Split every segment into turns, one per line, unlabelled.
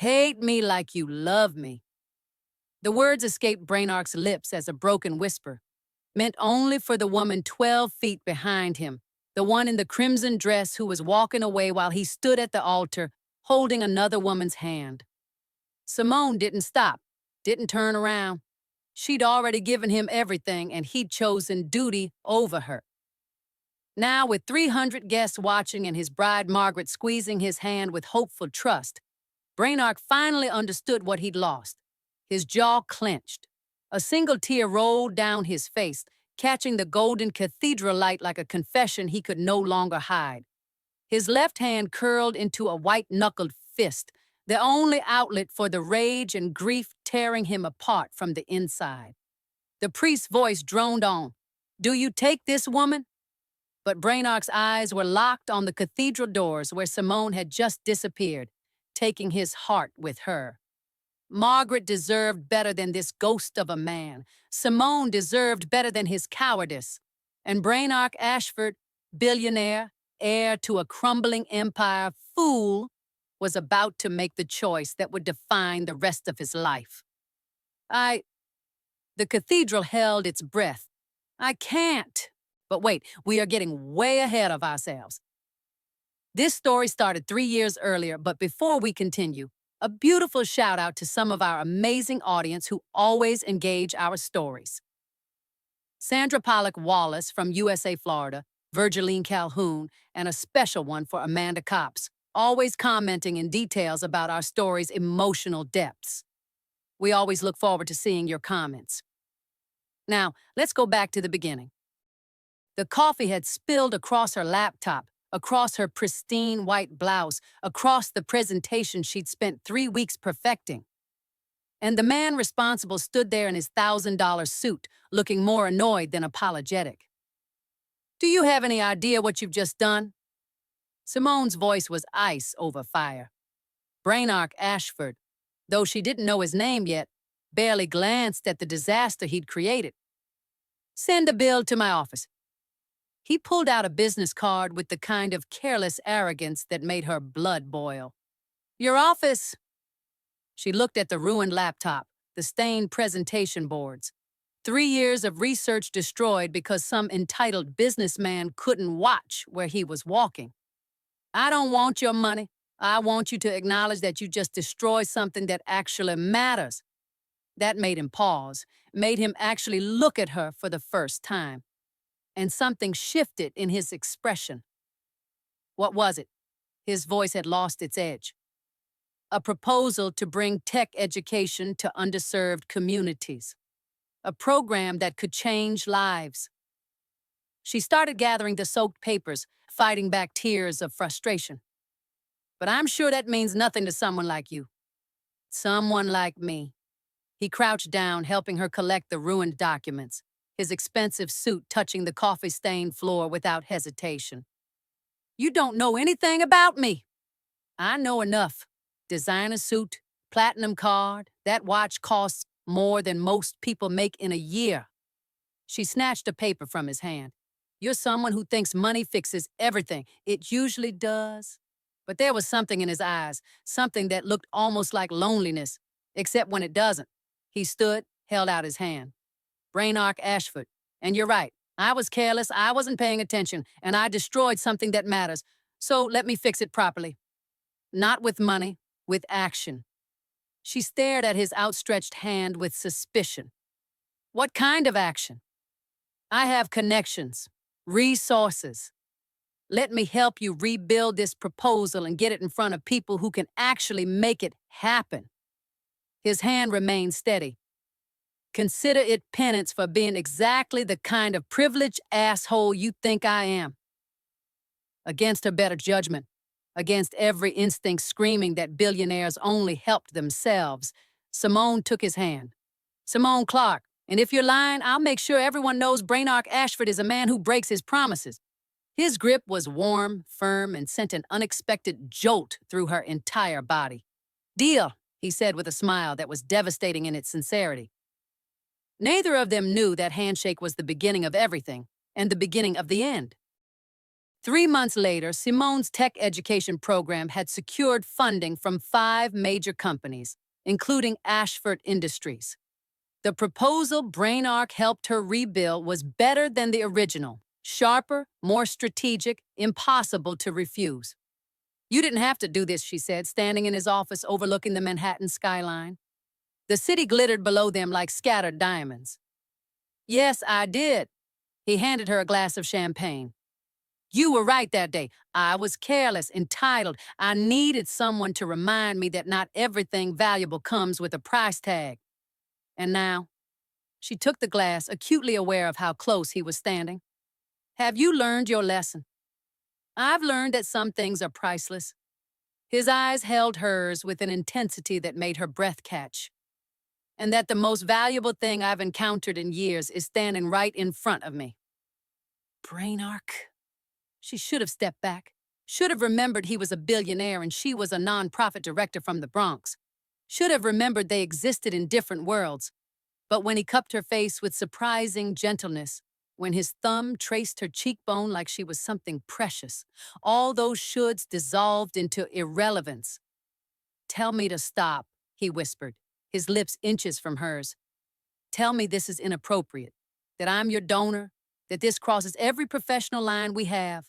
Hate me like you love me. The words escaped Brainark's lips as a broken whisper, meant only for the woman 12 feet behind him, the one in the crimson dress who was walking away while he stood at the altar, holding another woman's hand. Simone didn't stop, didn't turn around. She'd already given him everything, and he'd chosen duty over her. Now, with 300 guests watching and his bride Margaret squeezing his hand with hopeful trust, Brainark finally understood what he'd lost. His jaw clenched. A single tear rolled down his face, catching the golden cathedral light like a confession he could no longer hide. His left hand curled into a white-knuckled fist, the only outlet for the rage and grief tearing him apart from the inside. The priest's voice droned on, "Do you take this woman?" But Brainark's eyes were locked on the cathedral doors where Simone had just disappeared, taking his heart with her. Margaret deserved better than this ghost of a man. Simone deserved better than his cowardice. And Brainark Ashford, billionaire, heir to a crumbling empire, fool, was about to make the choice that would define the rest of his life. The cathedral held its breath. I can't. But wait, we are getting way ahead of ourselves. This story started 3 years earlier, but before we continue, a beautiful shout out to some of our amazing audience who always engage our stories. Sandra Pollock Wallace from USA, Florida, Virgiline Calhoun, and a special one for Amanda Copps, always commenting in details about our story's emotional depths. We always look forward to seeing your comments. Now, let's go back to the beginning. The coffee had spilled across her laptop, across her pristine white blouse, across the presentation she'd spent 3 weeks perfecting. And the man responsible stood there in his $1,000 suit, looking more annoyed than apologetic. "Do you have any idea what you've just done?" Simone's voice was ice over fire. Brainark Ashford, though she didn't know his name yet, barely glanced at the disaster he'd created. "Send a bill to my office." He pulled out a business card with the kind of careless arrogance that made her blood boil. "Your office." She looked at the ruined laptop, the stained presentation boards. 3 years of research destroyed because some entitled businessman couldn't watch where he was walking. "I don't want your money. I want you to acknowledge that you just destroyed something that actually matters." That made him pause, made him actually look at her for the first time. And something shifted in his expression. What was it? His voice had lost its edge. A proposal to bring tech education to underserved communities. A program that could change lives. She started gathering the soaked papers, fighting back tears of frustration. "But I'm sure that means nothing to someone like you." "Someone like me." He crouched down, helping her collect the ruined documents, his expensive suit touching the coffee-stained floor without hesitation. "You don't know anything about me." "I know enough. Designer suit, platinum card, that watch costs more than most people make in a year." She snatched a paper from his hand. "You're someone who thinks money fixes everything. It usually does." But there was something in his eyes, something that looked almost like loneliness, except when it doesn't. He stood, held out his hand. "Brainark Ashford, and you're right. I was careless, I wasn't paying attention, and I destroyed something that matters. So let me fix it properly. Not with money, with action." She stared at his outstretched hand with suspicion. "What kind of action?" "I have connections, resources. Let me help you rebuild this proposal and get it in front of people who can actually make it happen." His hand remained steady. "Consider it penance for being exactly the kind of privileged asshole you think I am." Against her better judgment, against every instinct screaming that billionaires only helped themselves, Simone took his hand. "Simone Clark, and if you're lying, I'll make sure everyone knows Brainark Ashford is a man who breaks his promises." His grip was warm, firm, and sent an unexpected jolt through her entire body. "Deal," he said with a smile that was devastating in its sincerity. Neither of them knew that handshake was the beginning of everything and the beginning of the end. 3 months later, Simone's tech education program had secured funding from 5 major companies, including Ashford Industries. The proposal Brainark helped her rebuild was better than the original, sharper, more strategic, impossible to refuse. "You didn't have to do this," she said, standing in his office overlooking the Manhattan skyline. The city glittered below them like scattered diamonds. "Yes, I did." He handed her a glass of champagne. "You were right that day. I was careless, entitled. I needed someone to remind me that not everything valuable comes with a price tag." And now, she took the glass, acutely aware of how close he was standing. "Have you learned your lesson?" "I've learned that some things are priceless." His eyes held hers with an intensity that made her breath catch. "And that the most valuable thing I've encountered in years is standing right in front of me." Brainark. She should have stepped back, should have remembered he was a billionaire and she was a nonprofit director from the Bronx, should have remembered they existed in different worlds. But when he cupped her face with surprising gentleness, when his thumb traced her cheekbone like she was something precious, all those shoulds dissolved into irrelevance. "Tell me to stop," he whispered, his lips inches from hers. "Tell me this is inappropriate, that I'm your donor, that this crosses every professional line we have."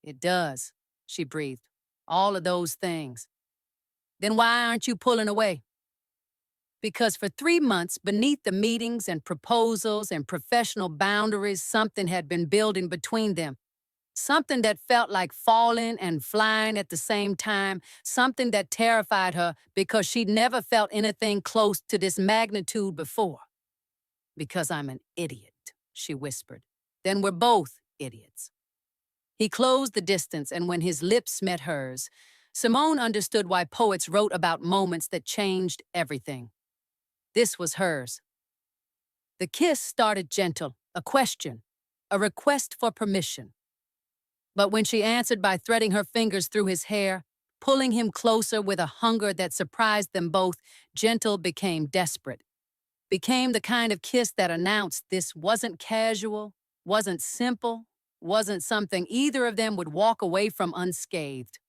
"It does," she breathed. "All of those things." "Then why aren't you pulling away?" Because for 3 months, beneath the meetings and proposals and professional boundaries, something had been building between them. Something that felt like falling and flying at the same time. Something that terrified her because she'd never felt anything close to this magnitude before. "Because I'm an idiot," she whispered. "Then we're both idiots." He closed the distance, and when his lips met hers, Simone understood why poets wrote about moments that changed everything. This was hers. The kiss started gentle, a question, a request for permission. But when she answered by threading her fingers through his hair, pulling him closer with a hunger that surprised them both, gentle became desperate. Became the kind of kiss that announced this wasn't casual, wasn't simple, wasn't something either of them would walk away from unscathed.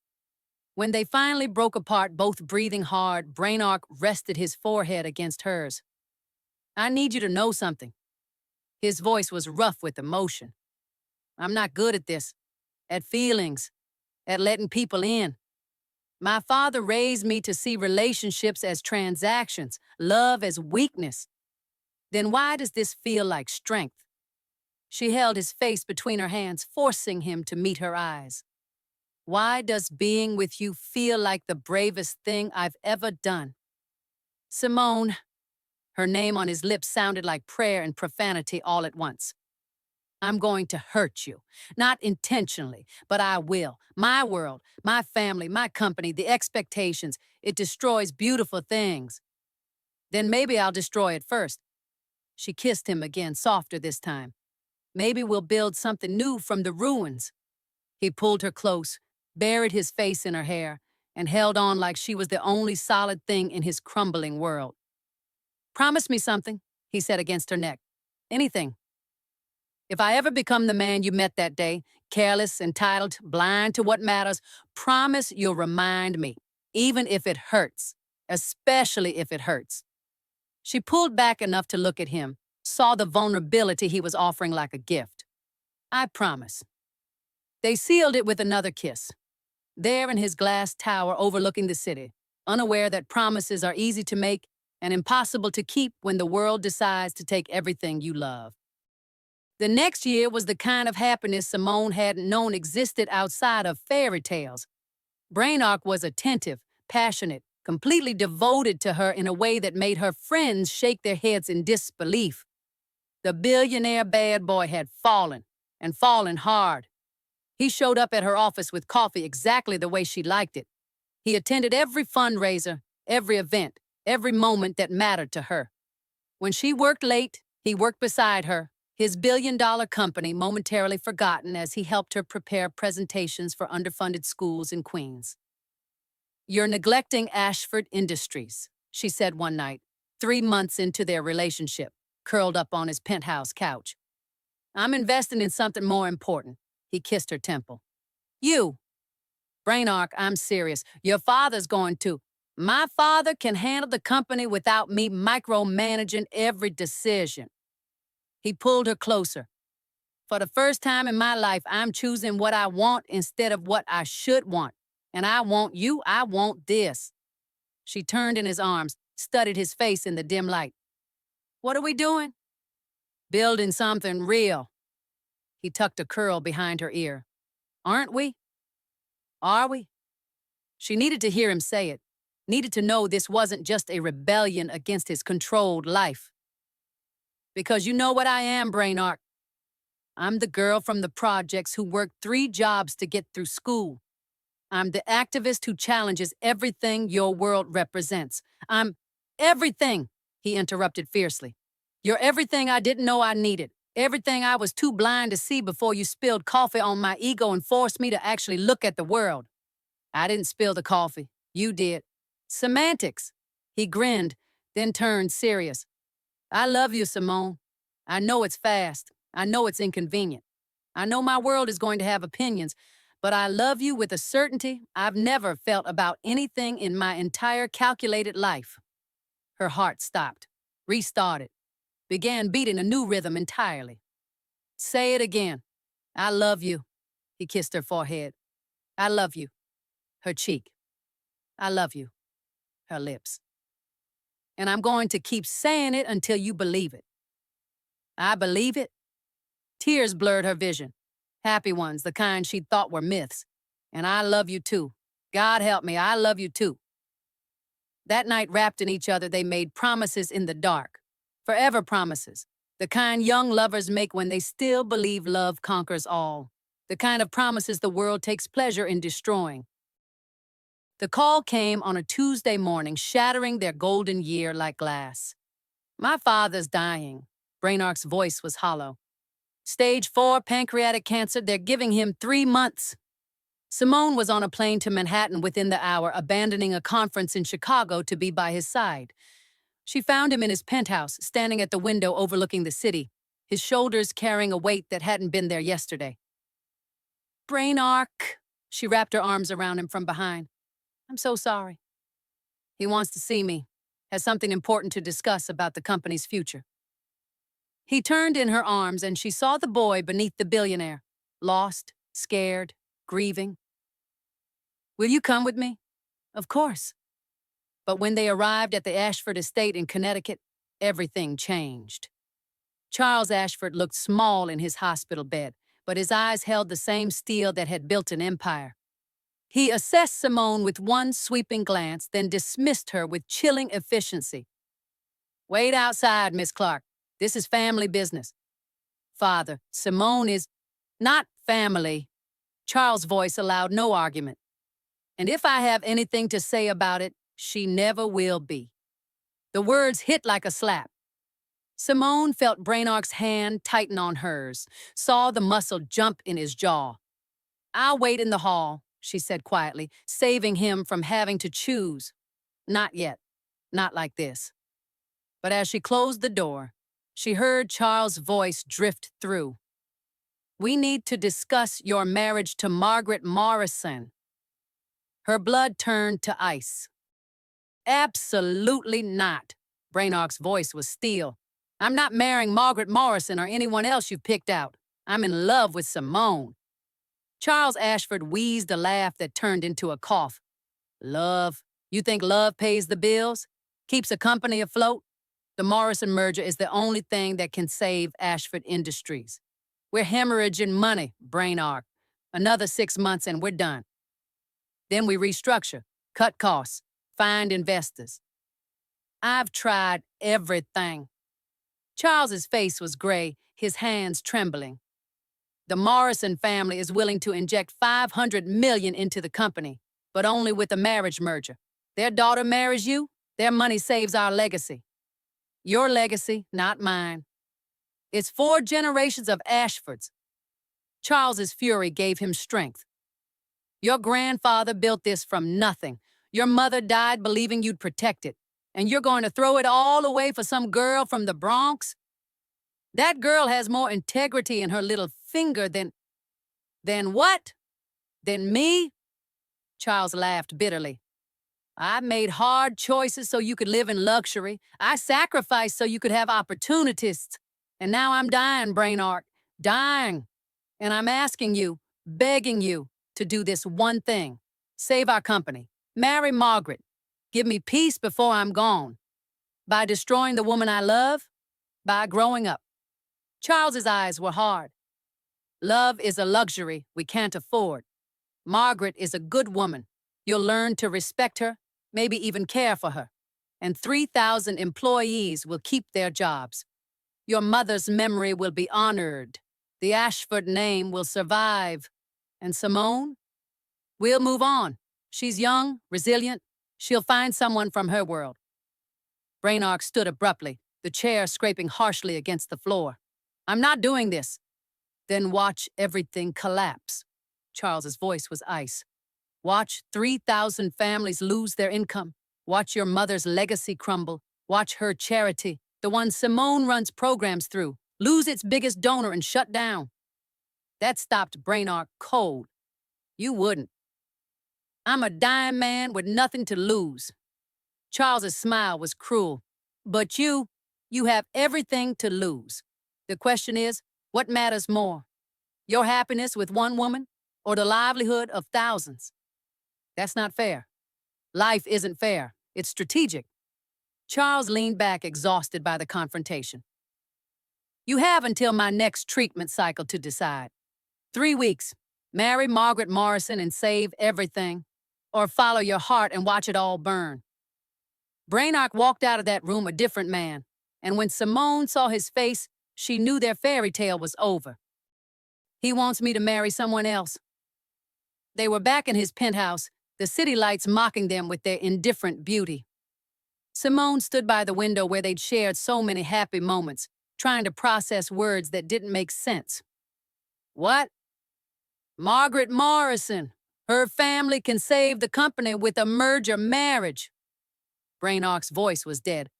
When they finally broke apart, both breathing hard, Brainark rested his forehead against hers. "I need you to know something." His voice was rough with emotion. "I'm not good at this, at feelings, at letting people in. My father raised me to see relationships as transactions, love as weakness. Then why does this feel like strength?" She held his face between her hands, forcing him to meet her eyes. "Why does being with you feel like the bravest thing I've ever done?" "Simone." Her name on his lips sounded like prayer and profanity all at once. "I'm going to hurt you. Not intentionally, but I will. My world, my family, my company, the expectations. It destroys beautiful things." "Then maybe I'll destroy it first." She kissed him again, softer this time. "Maybe we'll build something new from the ruins." He pulled her close, buried his face in her hair, and held on like she was the only solid thing in his crumbling world. "Promise me something," he said against her neck. "Anything. If I ever become the man you met that day, careless, entitled, blind to what matters, promise you'll remind me, even if it hurts, especially if it hurts." She pulled back enough to look at him, saw the vulnerability he was offering like a gift. "I promise." They sealed it with another kiss. There in his glass tower overlooking the city, unaware that promises are easy to make and impossible to keep when the world decides to take everything you love. The next year was the kind of happiness Simone hadn't known existed outside of fairy tales. Brainark was attentive, passionate, completely devoted to her in a way that made her friends shake their heads in disbelief. The billionaire bad boy had fallen, and fallen hard. He showed up at her office with coffee exactly the way she liked it. He attended every fundraiser, every event, every moment that mattered to her. When she worked late, he worked beside her, his billion-dollar company momentarily forgotten as he helped her prepare presentations for underfunded schools in Queens. "You're neglecting Ashford Industries," she said one night, 3 months into their relationship, curled up on his penthouse couch. "I'm investing in something more important." He kissed her temple. You, Brainark, I'm serious. Your father's going to. My father can handle the company without me micromanaging every decision. He pulled her closer. For the first time in my life, I'm choosing what I want instead of what I should want. And I want you, I want this. She turned in his arms, studied his face in the dim light. What are we doing? Building something real. He tucked a curl behind her ear. Aren't we? Are we? She needed to hear him say it, needed to know this wasn't just a rebellion against his controlled life. Because you know what I am, Brainark. I'm the girl from the projects who worked 3 jobs to get through school. I'm the activist who challenges everything your world represents. I'm everything, he interrupted fiercely. You're everything I didn't know I needed. Everything I was too blind to see before you spilled coffee on my ego and forced me to actually look at the world. I didn't spill the coffee. You did. Semantics. He grinned, then turned serious. I love you, Simone. I know it's fast. I know it's inconvenient. I know my world is going to have opinions, but I love you with a certainty I've never felt about anything in my entire calculated life. Her heart stopped, restarted, began beating a new rhythm entirely. Say it again. I love you. He kissed her forehead. I love you. Her cheek. I love you. Her lips. And I'm going to keep saying it until you believe it. I believe it. Tears blurred her vision. Happy ones, the kind she'd thought were myths. And I love you too. God help me, I love you too. That night, wrapped in each other, they made promises in the dark. Forever promises. The kind young lovers make when they still believe love conquers all. The kind of promises the world takes pleasure in destroying. The call came on a Tuesday morning, shattering their golden year like glass. My father's dying. Brainark's voice was hollow. Stage 4 pancreatic cancer, they're giving him 3 months. Simone was on a plane to Manhattan within the hour, abandoning a conference in Chicago to be by his side. She found him in his penthouse, standing at the window overlooking the city, his shoulders carrying a weight that hadn't been there yesterday. Brainark, she wrapped her arms around him from behind. I'm so sorry. He wants to see me, has something important to discuss about the company's future. He turned in her arms and she saw the boy beneath the billionaire, lost, scared, grieving. Will you come with me? Of course. But when they arrived at the Ashford estate in Connecticut, everything changed. Charles Ashford looked small in his hospital bed, but his eyes held the same steel that had built an empire. He assessed Simone with one sweeping glance, then dismissed her with chilling efficiency. Wait outside, Miss Clark. This is family business. Father, Simone is not family. Charles' voice allowed no argument. And if I have anything to say about it, she never will be. The words hit like a slap. Simone felt Brainark's hand tighten on hers, saw the muscle jump in his jaw. I'll wait in the hall, she said quietly, saving him from having to choose. Not yet. Not like this. But as she closed the door, she heard Charles' voice drift through. We need to discuss your marriage to Margaret Morrison. Her blood turned to ice. Absolutely not. Brainark's voice was steel. I'm not marrying Margaret Morrison or anyone else you've picked out. I'm in love with Simone. Charles Ashford wheezed a laugh that turned into a cough. Love? You think love pays the bills? Keeps a company afloat? The Morrison merger is the only thing that can save Ashford Industries. We're hemorrhaging money, Brainark. Another 6 months and we're done. Then we restructure, cut costs, find investors. I've tried everything. Charles's face was gray, his hands trembling. The Morrison family is willing to inject $500 million into the company, but only with a marriage merger. Their daughter marries you, their money saves our legacy. Your legacy, not mine. It's 4 generations of Ashfords. Charles's fury gave him strength. Your grandfather built this from nothing. Your mother died believing you'd protect it. And you're going to throw it all away for some girl from the Bronx? That girl has more integrity in her little finger than... Then what? Then me? Charles laughed bitterly. I made hard choices so you could live in luxury. I sacrificed so you could have opportunities. And now I'm dying, Brainark. Dying. And I'm asking you, begging you, to do this one thing. Save our company. Marry Margaret. Give me peace before I'm gone. By destroying the woman I love? By growing up. Charles's eyes were hard. Love is a luxury we can't afford. Margaret is a good woman. You'll learn to respect her, maybe even care for her. And 3,000 employees will keep their jobs. Your mother's memory will be honored. The Ashford name will survive. And Simone? We'll move on. She's young, resilient. She'll find someone from her world. Brainark stood abruptly, the chair scraping harshly against the floor. I'm not doing this. Then watch everything collapse. Charles's voice was ice. Watch 3,000 families lose their income. Watch your mother's legacy crumble. Watch her charity, the one Simone runs programs through, lose its biggest donor and shut down. That stopped Brainark cold. You wouldn't. I'm a dying man with nothing to lose. Charles's smile was cruel. But you have everything to lose. The question is, what matters more? Your happiness with one woman or the livelihood of thousands? That's not fair. Life isn't fair. It's strategic. Charles leaned back, exhausted by the confrontation. You have until my next treatment cycle to decide. 3 weeks. Marry Margaret Morrison and save everything. Or follow your heart and watch it all burn. Brainark walked out of that room a different man. And when Simone saw his face, she knew their fairy tale was over. He wants me to marry someone else. They were back in his penthouse, the city lights mocking them with their indifferent beauty. Simone stood by the window where they'd shared so many happy moments, trying to process words that didn't make sense. What? Margaret Morrison. Her family can save the company with a merger marriage. Brainark's voice was dead.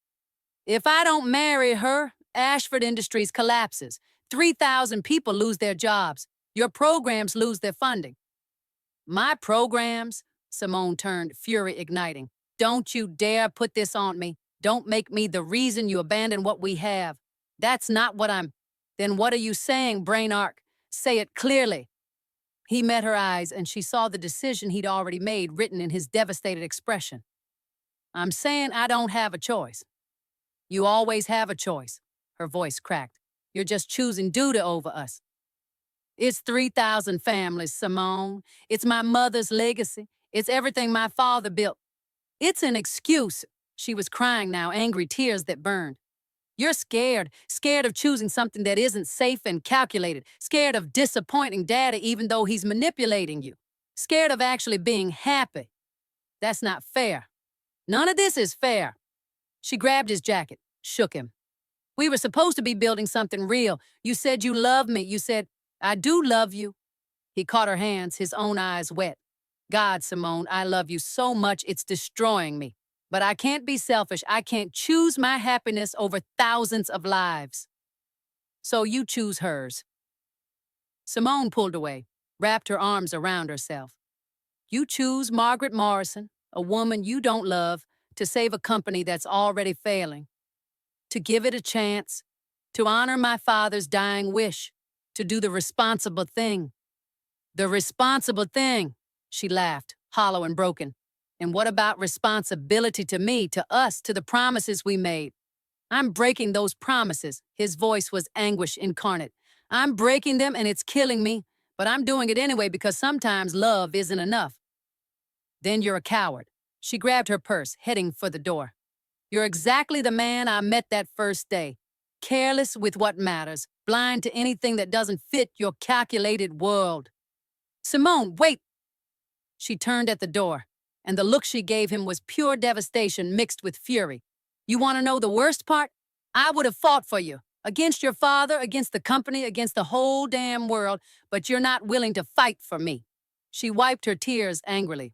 If I don't marry her, Ashford Industries collapses. 3,000 people lose their jobs. Your programs lose their funding. My programs? Simone turned, fury igniting. Don't you dare put this on me. Don't make me the reason you abandon what we have. That's not what I'm... Then what are you saying, Brainark? Say it clearly. He met her eyes, and she saw the decision he'd already made written in his devastated expression. I'm saying I don't have a choice. You always have a choice. Her voice cracked. You're just choosing duty over us. It's 3,000 families, Simone. It's my mother's legacy. It's everything my father built. It's an excuse. She was crying now, angry tears that burned. You're scared of choosing something that isn't safe and calculated, scared of disappointing Daddy even though he's manipulating you, scared of actually being happy. That's not fair. None of this is fair. She grabbed his jacket, shook him. We were supposed to be building something real. You said you love me. You said, I do love you. He caught her hands, his own eyes wet. God, Simone, I love you so much it's destroying me. But I can't be selfish. I can't choose my happiness over thousands of lives. So you choose hers. Simone pulled away, wrapped her arms around herself. You choose Margaret Morrison, a woman you don't love, to save a company that's already failing. To give it a chance. To honor my father's dying wish. To do the responsible thing. The responsible thing, she laughed, hollow and broken. And what about responsibility to me, to us, to the promises we made? I'm breaking those promises. His voice was anguish incarnate. I'm breaking them and it's killing me, but I'm doing it anyway because sometimes love isn't enough. Then you're a coward. She grabbed her purse, heading for the door. You're exactly the man I met that first day. Careless with what matters, blind to anything that doesn't fit your calculated world. Simone, wait! She turned at the door, and the look she gave him was pure devastation mixed with fury. You want to know the worst part? I would have fought for you, against your father, against the company, against the whole damn world, but you're not willing to fight for me. She wiped her tears angrily.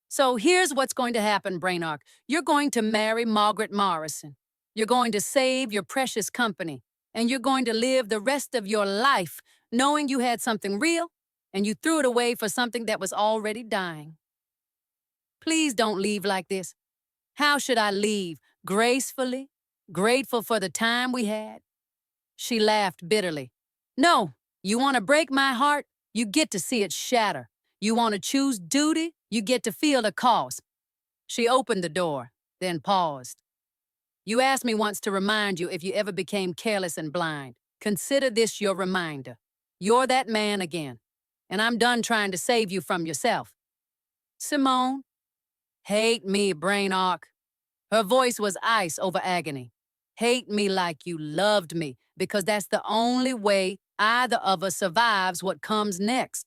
So here's what's going to happen, Brainark. You're going to marry Margaret Morrison. You're going to save your precious company, and you're going to live the rest of your life knowing you had something real and you threw it away for something that was already dying. Please don't leave like this. How should I leave? Gracefully? Grateful for the time we had? She laughed bitterly. No, you want to break my heart? You get to see it shatter. You want to choose duty? You get to feel the cost. She opened the door, then paused. You asked me once to remind you if you ever became careless and blind. Consider this your reminder. You're that man again, and I'm done trying to save you from yourself. Simone, hate me, brain arc. Her voice was ice over agony. Hate me like you loved me, because that's the only way either of us survives what comes next.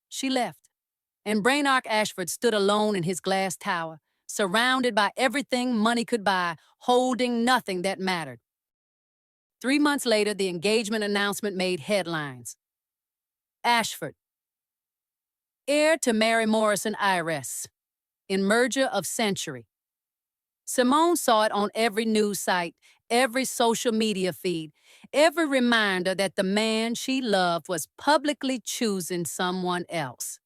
She left, and Brainark Ashford stood alone in his glass tower, surrounded by everything money could buy, holding nothing that mattered. 3 months later, the engagement announcement made headlines. Ashford, heir to Mary Morrison Iris, in merger of century. Simone saw it on every news site, every social media feed, every reminder that the man she loved was publicly choosing someone else.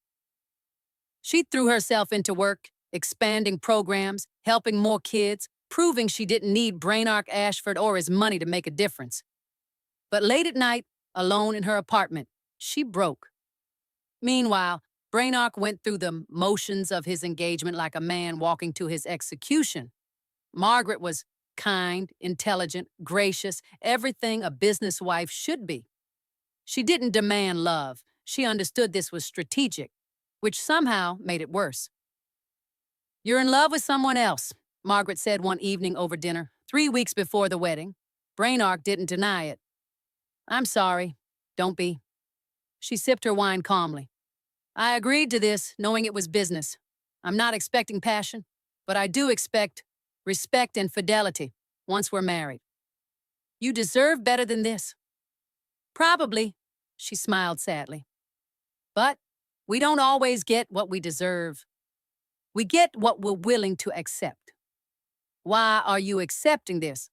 She threw herself into work, expanding programs, helping more kids, proving she didn't need Brainark Ashford or his money to make a difference. But late at night, alone in her apartment, she broke. Meanwhile, Brainark went through the motions of his engagement like a man walking to his execution. Margaret was kind, intelligent, gracious, everything a business wife should be. She didn't demand love. She understood this was strategic, which somehow made it worse. You're in love with someone else, Margaret said one evening over dinner, 3 weeks before the wedding. Brainark didn't deny it. I'm sorry. Don't be. She sipped her wine calmly. I agreed to this, knowing it was business. I'm not expecting passion, but I do expect respect and fidelity once we're married. You deserve better than this. Probably, she smiled sadly. But we don't always get what we deserve. We get what we're willing to accept. Why are you accepting this?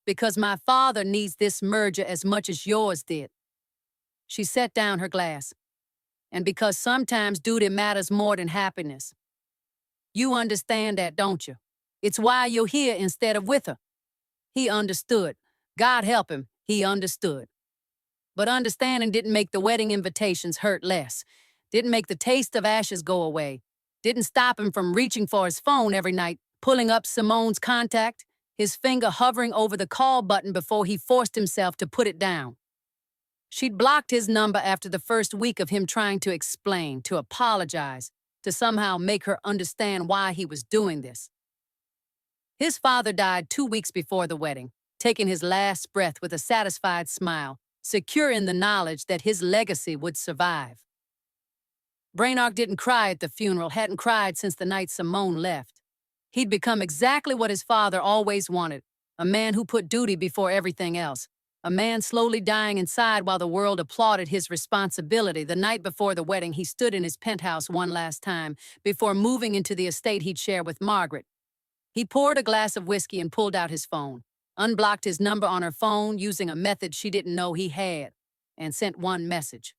Because my father needs this merger as much as yours did. She set down her glass. And because sometimes duty matters more than happiness. You understand that, don't you? It's why you're here instead of with her. He understood. God help him, he understood. But understanding didn't make the wedding invitations hurt less. Didn't make the taste of ashes go away. Didn't stop him from reaching for his phone every night, pulling up Simone's contact, his finger hovering over the call button before he forced himself to put it down. She'd blocked his number after the first week of him trying to explain, to apologize, to somehow make her understand why he was doing this. His father died 2 weeks before the wedding, taking his last breath with a satisfied smile, secure in the knowledge that his legacy would survive. Brainark didn't cry at the funeral, hadn't cried since the night Simone left. He'd become exactly what his father always wanted, a man who put duty before everything else. A man slowly dying inside while the world applauded his responsibility. The night before the wedding, he stood in his penthouse one last time before moving into the estate he'd share with Margaret. He poured a glass of whiskey and pulled out his phone, unblocked his number on her phone using a method she didn't know he had, and sent one message.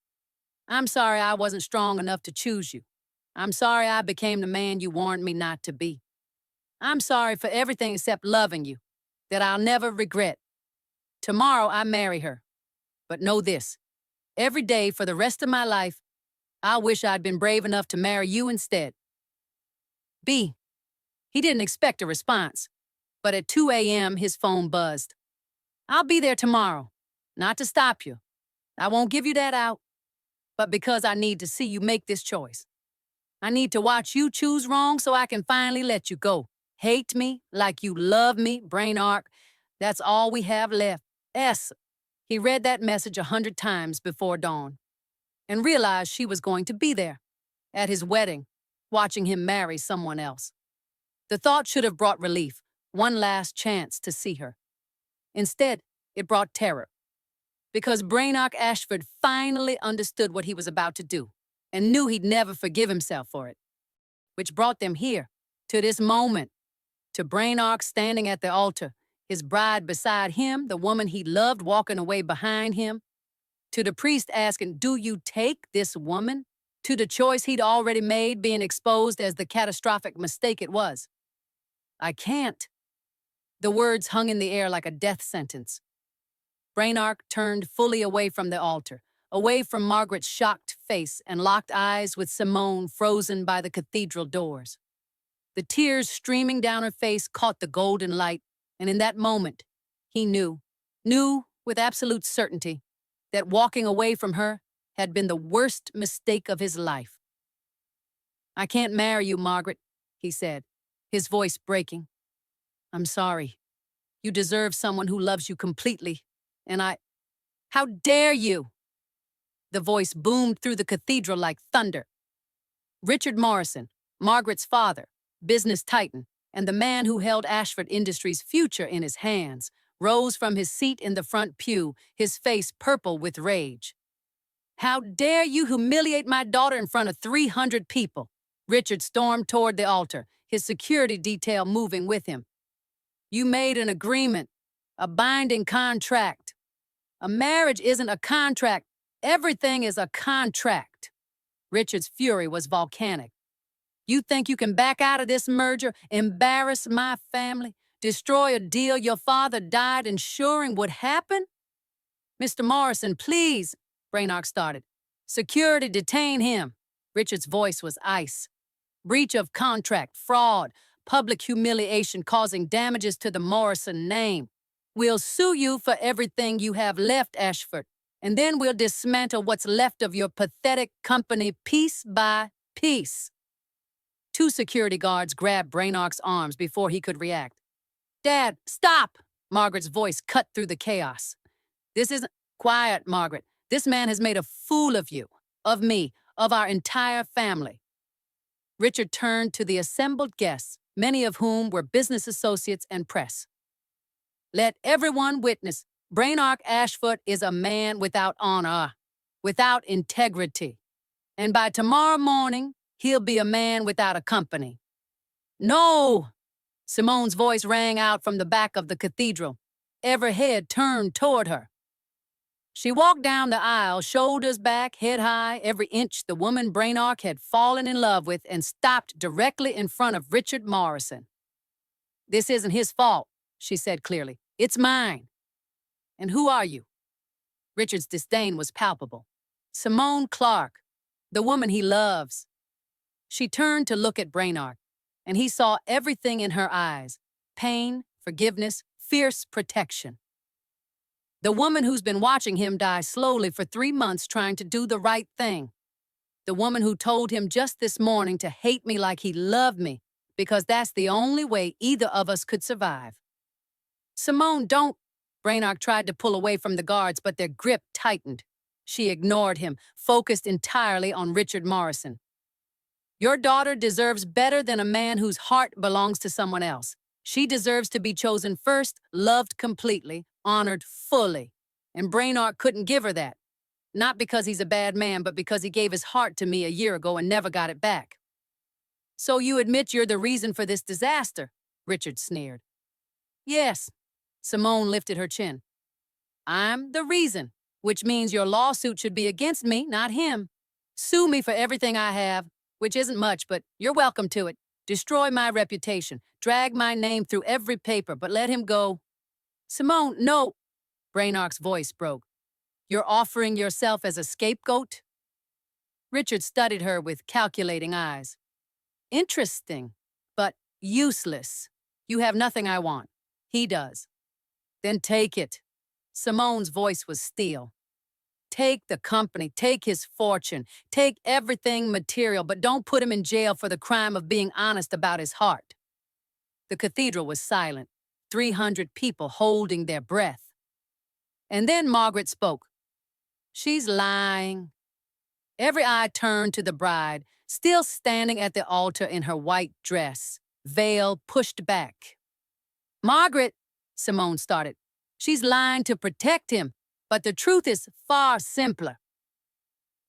I'm sorry I wasn't strong enough to choose you. I'm sorry I became the man you warned me not to be. I'm sorry for everything except loving you, that I'll never regret. Tomorrow I marry her. But know this, every day for the rest of my life, I wish I'd been brave enough to marry you instead. B. He didn't expect a response, but at 2 a.m. his phone buzzed. I'll be there tomorrow, not to stop you. I won't give you that out, but because I need to see you make this choice. I need to watch you choose wrong so I can finally let you go. Hate me like you love me, Brainark. That's all we have left. S. He read that message 100 times before dawn and realized she was going to be there at his wedding, watching him marry someone else. The thought should have brought relief, one last chance to see her. Instead, it brought terror, because Brainark Ashford finally understood what he was about to do and knew he'd never forgive himself for it, which brought them here, to this moment, to Brainark standing at the altar, his bride beside him, the woman he loved walking away behind him. To the priest asking, "Do you take this woman?" To the choice he'd already made being exposed as the catastrophic mistake it was. "I can't." The words hung in the air like a death sentence. Brainark turned fully away from the altar, away from Margaret's shocked face, and locked eyes with Simone frozen by the cathedral doors. The tears streaming down her face caught the golden light, and in that moment, he knew with absolute certainty, that walking away from her had been the worst mistake of his life. "I can't marry you, Margaret," he said, his voice breaking. "I'm sorry. You deserve someone who loves you completely, and I—" "How dare you?" The voice boomed through the cathedral like thunder. Richard Morrison, Margaret's father, business titan, and the man who held Ashford Industries' future in his hands, rose from his seat in the front pew, his face purple with rage. "How dare you humiliate my daughter in front of 300 people?" Richard stormed toward the altar, his security detail moving with him. "You made an agreement, a binding contract. A marriage isn't a contract. Everything is a contract." Richard's fury was volcanic. "You think you can back out of this merger, embarrass my family, destroy a deal your father died ensuring would happen?" "Mr. Morrison, please," Brainark started. "Security, detain him." Richard's voice was ice. "Breach of contract, fraud, public humiliation causing damages to the Morrison name. We'll sue you for everything you have left, Ashford, and then we'll dismantle what's left of your pathetic company piece by piece." Two security guards grabbed Brainark's arms before he could react. "Dad, stop!" Margaret's voice cut through the chaos. "This isn't—" "Quiet, Margaret. This man has made a fool of you, of me, of our entire family." Richard turned to the assembled guests, many of whom were business associates and press. "Let everyone witness, Brainark Ashford is a man without honor, without integrity. And by tomorrow morning, he'll be a man without a company." "No!" Simone's voice rang out from the back of the cathedral. Every head turned toward her. She walked down the aisle, shoulders back, head high, every inch the woman Brainark had fallen in love with, and stopped directly in front of Richard Morrison. "This isn't his fault," she said clearly. "It's mine." "And who are you?" Richard's disdain was palpable. "Simone Clark, the woman he loves." She turned to look at Brainark, and he saw everything in her eyes: pain, forgiveness, fierce protection. The woman who's been watching him die slowly for 3 months trying to do the right thing. The woman who told him just this morning to hate me like he loved me, because that's the only way either of us could survive. "Simone, don't—" Brainark tried to pull away from the guards, but their grip tightened. She ignored him, focused entirely on Richard Morrison. "Your daughter deserves better than a man whose heart belongs to someone else. She deserves to be chosen first, loved completely, honored fully. And Brainark couldn't give her that. Not because he's a bad man, but because he gave his heart to me a year ago and never got it back." "So you admit you're the reason for this disaster?" Richard sneered. "Yes." Simone lifted her chin. "I'm the reason, which means your lawsuit should be against me, not him. Sue me for everything I have, which isn't much, but you're welcome to it. Destroy my reputation, drag my name through every paper, but let him go." "Simone, no!" Brainark's voice broke. "You're offering yourself as a scapegoat?" Richard studied her with calculating eyes. "Interesting, but useless. You have nothing I want. He does." "Then take it." Simone's voice was steel. "Take the company, take his fortune, take everything material, but don't put him in jail for the crime of being honest about his heart." The cathedral was silent, 300 people holding their breath. And then Margaret spoke. "She's lying." Every eye turned to the bride, still standing at the altar in her white dress, veil pushed back. "Margaret," Simone started, "she's lying to protect him, but the truth is far simpler."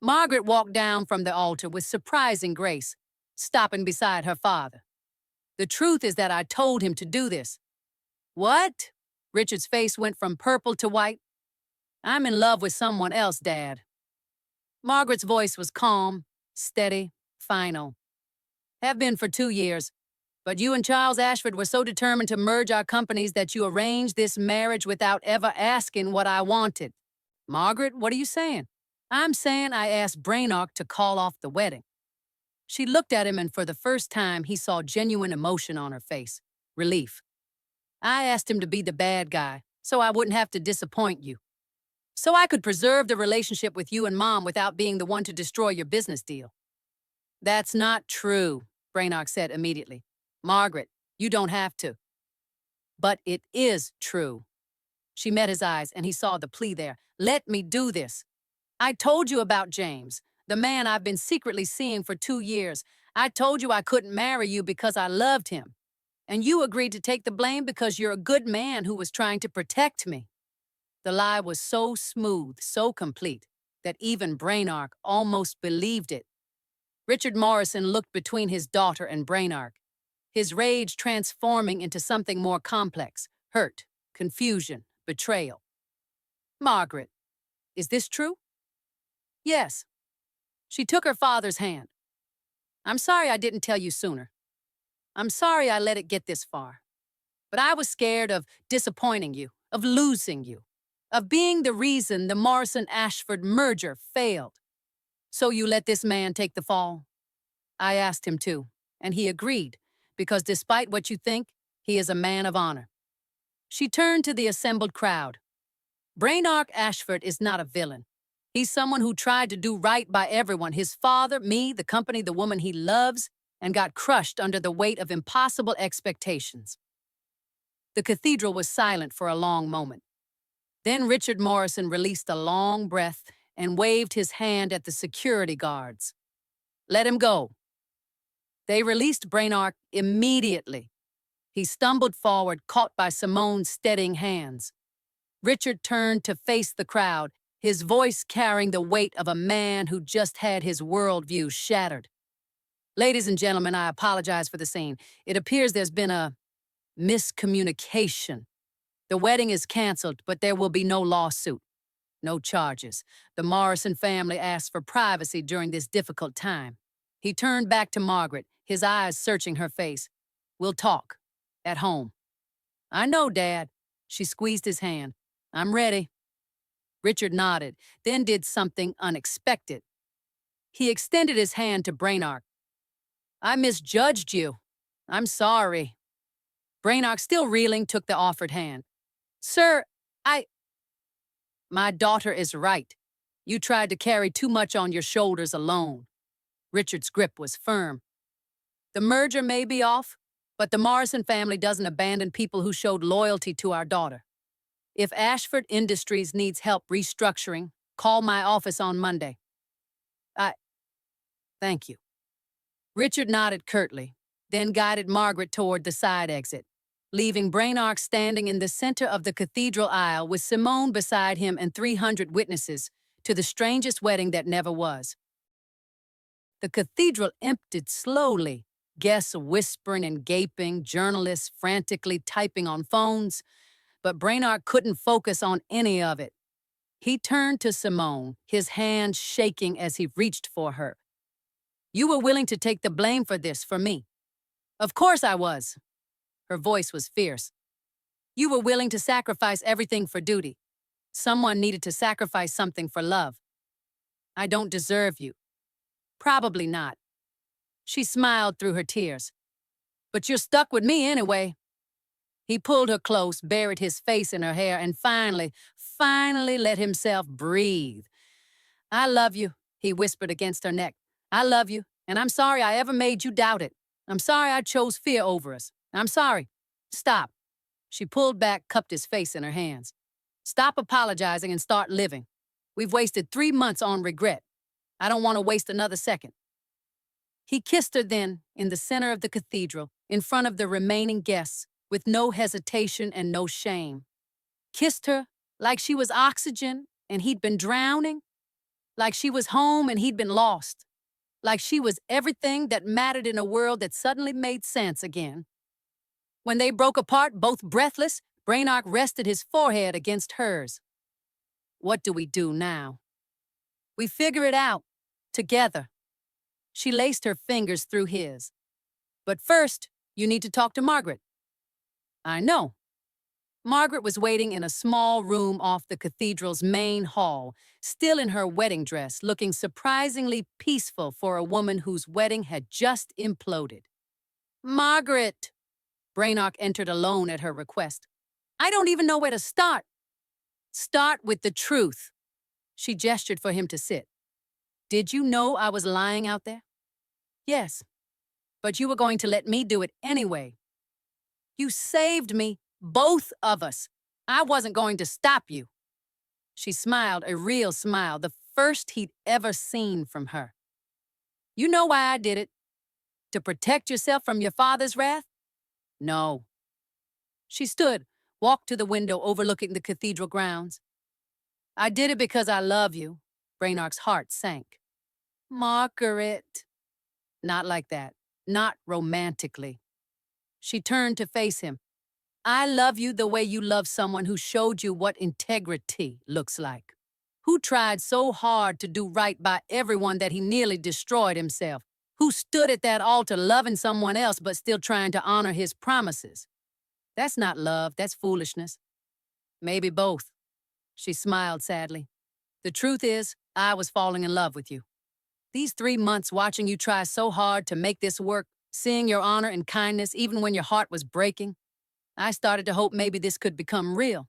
Margaret walked down from the altar with surprising grace, stopping beside her father. "The truth is that I told him to do this." "What?" Richard's face went from purple to white. I'm in love with someone else, Dad. Margaret's voice was calm, steady, final. Have been for 2 years. But you and Charles Ashford were so determined to merge our companies that you arranged this marriage without ever asking what I wanted. Margaret, what are you saying? I'm saying I asked Brainark to call off the wedding. She looked at him, and for the first time, he saw genuine emotion on her face. Relief. I asked him to be the bad guy, so I wouldn't have to disappoint you. So I could preserve the relationship with you and Mom without being the one to destroy your business deal. That's not true, Brainark said immediately. Margaret, you don't have to. But it is true. She met his eyes, and he saw the plea there. Let me do this. I told you about James, the man I've been secretly seeing for 2 years. I told you I couldn't marry you because I loved him. And you agreed to take the blame because you're a good man who was trying to protect me. The lie was so smooth, so complete, that even Brainark almost believed it. Richard Morrison looked between his daughter and Brainark, his rage transforming into something more complex: hurt, confusion, betrayal. Margaret, is this true? Yes. She took her father's hand. I'm sorry I didn't tell you sooner. I'm sorry I let it get this far. But I was scared of disappointing you, of losing you, of being the reason the Morrison-Ashford merger failed. So you let this man take the fall? I asked him to, and he agreed, because despite what you think, he is a man of honor. She turned to the assembled crowd. Brainark Ashford is not a villain. He's someone who tried to do right by everyone: his father, me, the company, the woman he loves, and got crushed under the weight of impossible expectations. The cathedral was silent for a long moment. Then Richard Morrison released a long breath and waved his hand at the security guards. Let him go. They released Brainark immediately. He stumbled forward, caught by Simone's steadying hands. Richard turned to face the crowd, his voice carrying the weight of a man who just had his worldview shattered. Ladies and gentlemen, I apologize for the scene. It appears there's been a miscommunication. The wedding is canceled, but there will be no lawsuit, no charges. The Morrison family asked for privacy during this difficult time. He turned back to Margaret, his eyes searching her face. We'll talk. At home. I know, Dad. She squeezed his hand. I'm ready. Richard nodded, then did something unexpected. He extended his hand to Brainark. I misjudged you. I'm sorry. Brainark, still reeling, took the offered hand. Sir, My daughter is right. You tried to carry too much on your shoulders alone. Richard's grip was firm. The merger may be off, but the Morrison family doesn't abandon people who showed loyalty to our daughter. If Ashford Industries needs help restructuring, call my office on Monday. Thank you. Richard nodded curtly, then guided Margaret toward the side exit, leaving Brainark standing in the center of the cathedral aisle with Simone beside him and 300 witnesses to the strangest wedding that never was. The cathedral emptied slowly, guests whispering and gaping, journalists frantically typing on phones, but Brainark couldn't focus on any of it. He turned to Simone, his hand shaking as he reached for her. You were willing to take the blame for this, for me. Of course I was. Her voice was fierce. You were willing to sacrifice everything for duty. Someone needed to sacrifice something for love. I don't deserve you. Probably not. She smiled through her tears. But you're stuck with me anyway. He pulled her close, buried his face in her hair, and finally let himself breathe. I love you, he whispered against her neck. I love you, and I'm sorry I ever made you doubt it. I'm sorry I chose fear over us. I'm sorry. Stop. She pulled back, cupped his face in her hands. Stop apologizing and start living. We've wasted 3 months on regret. I don't want to waste another second. He kissed her then, in the center of the cathedral, in front of the remaining guests, with no hesitation and no shame. Kissed her like she was oxygen and he'd been drowning, like she was home and he'd been lost, like she was everything that mattered in a world that suddenly made sense again. When they broke apart, both breathless, Brainark rested his forehead against hers. What do we do now? We figure it out. Together. She laced her fingers through his. But first, you need to talk to Margaret. I know. Margaret was waiting in a small room off the cathedral's main hall, still in her wedding dress, looking surprisingly peaceful for a woman whose wedding had just imploded. Margaret! Brainark entered alone at her request. I don't even know where to start. Start with the truth. She gestured for him to sit. Did you know I was lying out there? Yes, but you were going to let me do it anyway. You saved me, both of us. I wasn't going to stop you. She smiled, a real smile, the first he'd ever seen from her. You know why I did it? To protect yourself from your father's wrath? No. She stood, walked to the window overlooking the cathedral grounds. I did it because I love you. Brainark's heart sank. Margaret. Not like that. Not romantically. She turned to face him. I love you the way you love someone who showed you what integrity looks like. Who tried so hard to do right by everyone that he nearly destroyed himself. Who stood at that altar loving someone else but still trying to honor his promises. That's not love, that's foolishness. Maybe both. She smiled sadly. The truth is, I was falling in love with you. These 3 months watching you try so hard to make this work, seeing your honor and kindness even when your heart was breaking, I started to hope maybe this could become real.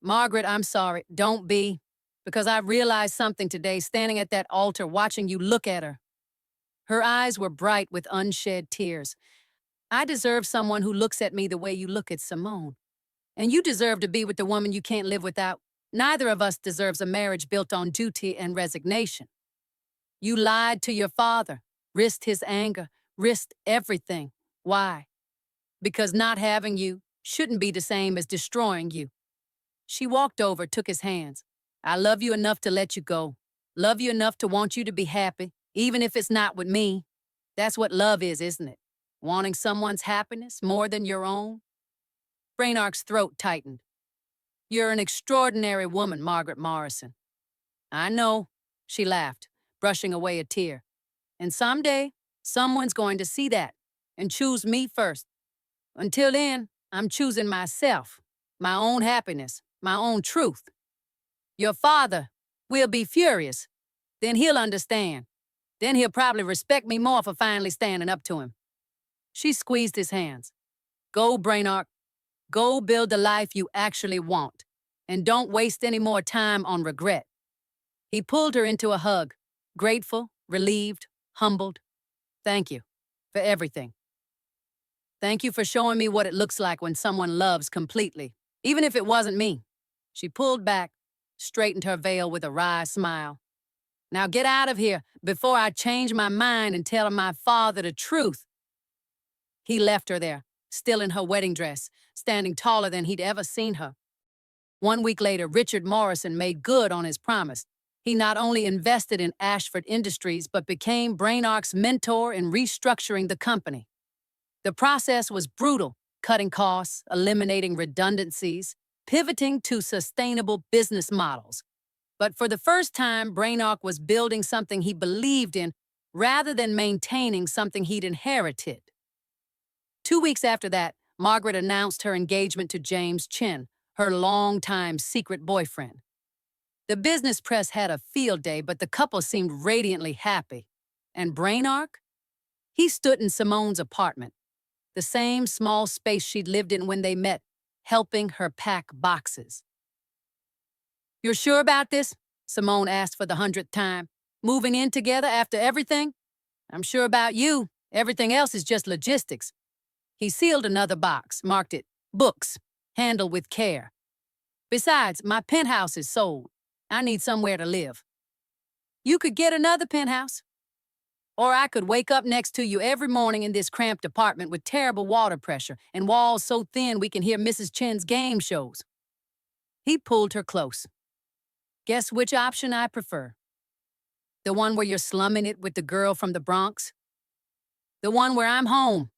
Margaret, I'm sorry. Don't be. Because I realized something today standing at that altar watching you look at her. Her eyes were bright with unshed tears. I deserve someone who looks at me the way you look at Simone. And you deserve to be with the woman you can't live without. Neither of us deserves a marriage built on duty and resignation. You lied to your father, risked his anger, risked everything. Why? Because not having you shouldn't be the same as destroying you. She walked over, took his hands. I love you enough to let you go. Love you enough to want you to be happy, even if it's not with me. That's what love is, isn't it? Wanting someone's happiness more than your own? Brainark's throat tightened. You're an extraordinary woman, Margaret Morrison. I know, she laughed, brushing away a tear. And someday, someone's going to see that and choose me first. Until then, I'm choosing myself, my own happiness, my own truth. Your father will be furious. Then he'll understand. Then he'll probably respect me more for finally standing up to him. She squeezed his hands. Go, Brainark. Go build the life you actually want. And don't waste any more time on regret. He pulled her into a hug, grateful, relieved, humbled. Thank you for everything. Thank you for showing me what it looks like when someone loves completely, even if it wasn't me. She pulled back, straightened her veil with a wry smile. Now get out of here before I change my mind and tell my father the truth. He left her there, still in her wedding dress, standing taller than he'd ever seen her. 1 week later, Richard Morrison made good on his promise. He not only invested in Ashford Industries, but became Brainark's mentor in restructuring the company. The process was brutal, cutting costs, eliminating redundancies, pivoting to sustainable business models. But for the first time, Brainark was building something he believed in rather than maintaining something he'd inherited. 2 weeks after that, Margaret announced her engagement to James Chin, her longtime secret boyfriend. The business press had a field day, but the couple seemed radiantly happy. And Brainark? He stood in Simone's apartment, the same small space she'd lived in when they met, helping her pack boxes. You're sure about this? Simone asked for the 100th time. Moving in together after everything? I'm sure about you. Everything else is just logistics. He sealed another box, marked it, books, handled with care. Besides, my penthouse is sold. I need somewhere to live. You could get another penthouse. Or I could wake up next to you every morning in this cramped apartment with terrible water pressure and walls so thin we can hear Mrs. Chin's game shows. He pulled her close. Guess which option I prefer? The one where you're slumming it with the girl from the Bronx? The one where I'm home.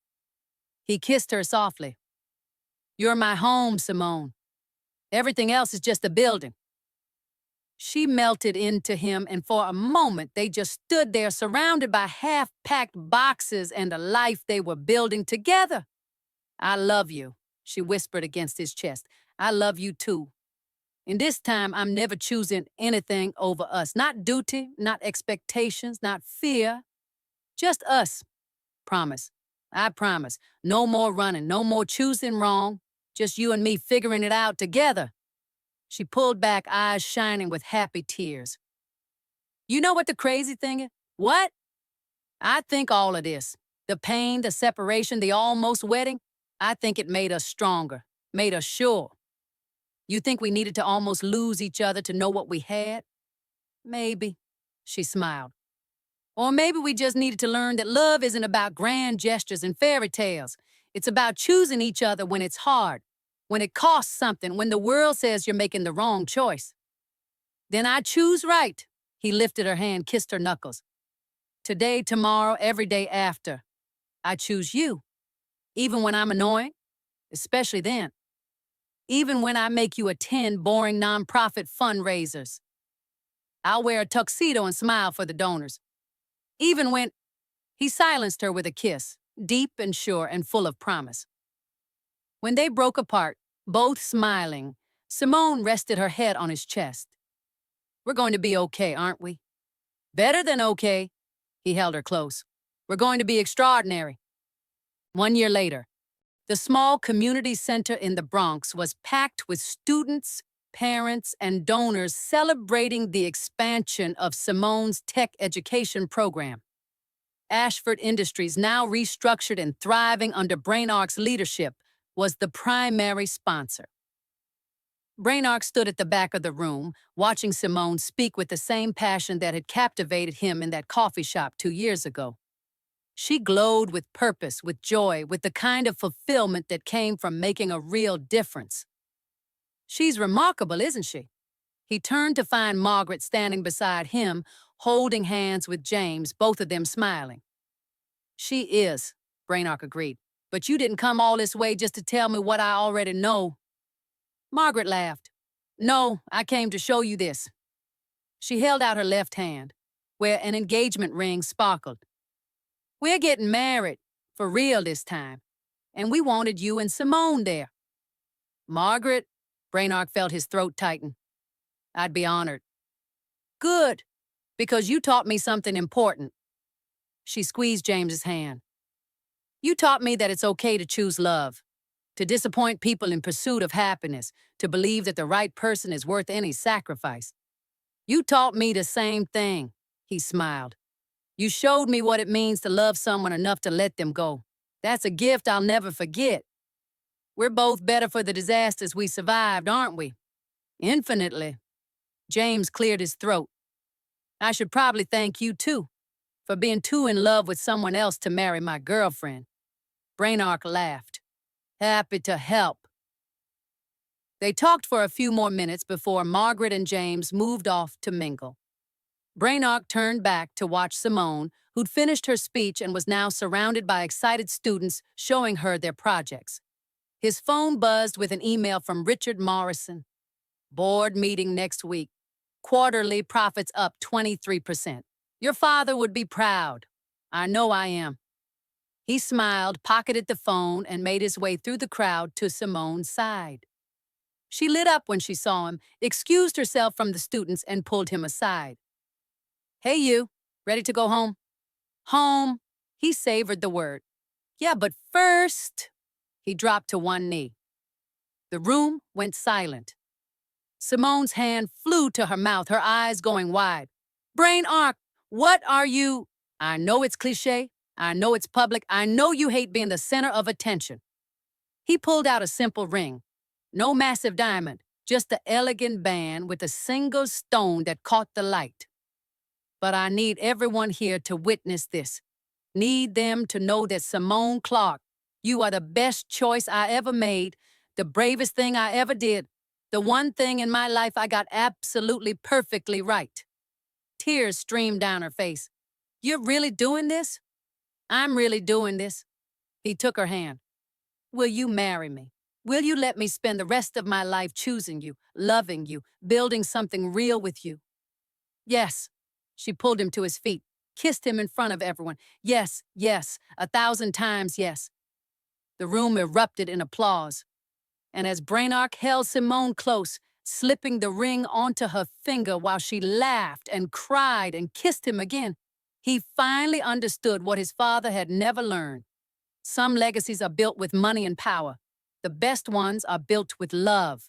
He kissed her softly. You're my home, Simone. Everything else is just a building. She melted into him, and for a moment they just stood there surrounded by half-packed boxes and a life they were building together. I love you, she whispered against his chest. I love you too. And this time I'm never choosing anything over us. Not duty, not expectations, not fear. Just us. Promise. I promise. No more running, no more choosing wrong. Just you and me figuring it out together. She pulled back, eyes shining with happy tears. You know what the crazy thing is? What? I think all of this, the pain, the separation, the almost wedding, I think it made us stronger, made us sure. You think we needed to almost lose each other to know what we had? Maybe, she smiled. Or maybe we just needed to learn that love isn't about grand gestures and fairy tales. It's about choosing each other when it's hard, when it costs something, when the world says you're making the wrong choice. Then I choose right. He lifted her hand, kissed her knuckles. Today, tomorrow, every day after. I choose you. Even when I'm annoying, especially then. Even when I make you attend boring nonprofit fundraisers. I'll wear a tuxedo and smile for the donors. Even when... He silenced her with a kiss, deep and sure and full of promise. When they broke apart, both smiling, Simone rested her head on his chest. We're going to be okay, aren't we? Better than okay. He held her close. We're going to be extraordinary. 1 year later, the small community center in the Bronx was packed with students, parents, and donors celebrating the expansion of Simone's tech education program. Ashford Industries, now restructured and thriving under Brainark's leadership, was the primary sponsor. Brainark stood at the back of the room, watching Simone speak with the same passion that had captivated him in that coffee shop 2 years ago. She glowed with purpose, with joy, with the kind of fulfillment that came from making a real difference. She's remarkable, isn't she? He turned to find Margaret standing beside him, holding hands with James, both of them smiling. She is, Brainark agreed. But you didn't come all this way just to tell me what I already know. Margaret laughed. No, I came to show you this. She held out her left hand, where an engagement ring sparkled. We're getting married, for real this time, and we wanted you and Simone there. Margaret, Brainark felt his throat tighten. I'd be honored. Good, because you taught me something important. She squeezed James's hand. You taught me that it's okay to choose love, to disappoint people in pursuit of happiness, to believe that the right person is worth any sacrifice. You taught me the same thing, he smiled. You showed me what it means to love someone enough to let them go. That's a gift I'll never forget. We're both better for the disasters we survived, aren't we? Infinitely. James cleared his throat. I should probably thank you, too, for being too in love with someone else to marry my girlfriend. Brainark laughed. Happy to help. They talked for a few more minutes before Margaret and James moved off to mingle. Brainark turned back to watch Simone, who'd finished her speech and was now surrounded by excited students showing her their projects. His phone buzzed with an email from Richard Morrison. Board meeting next week. Quarterly profits up 23%. Your father would be proud. I know I am. He smiled, pocketed the phone, and made his way through the crowd to Simone's side. She lit up when she saw him, excused herself from the students, and pulled him aside. Hey, you. Ready to go home? Home. He savored the word. Yeah, but first... He dropped to one knee. The room went silent. Simone's hand flew to her mouth, her eyes going wide. Brainark, what are you... I know it's cliché. I know it's public. I know you hate being the center of attention. He pulled out a simple ring. No massive diamond, just an elegant band with a single stone that caught the light. But I need everyone here to witness this. Need them to know that Simone Clark, you are the best choice I ever made, the bravest thing I ever did, the one thing in my life I got absolutely perfectly right. Tears streamed down her face. You're really doing this? I'm really doing this. He took her hand. Will you marry me? Will you let me spend the rest of my life choosing you, loving you, building something real with you? Yes. She pulled him to his feet, kissed him in front of everyone. Yes, yes, 1,000 times yes. The room erupted in applause. And as Brainark held Simone close, slipping the ring onto her finger while she laughed and cried and kissed him again, he finally understood what his father had never learned. Some legacies are built with money and power. The best ones are built with love.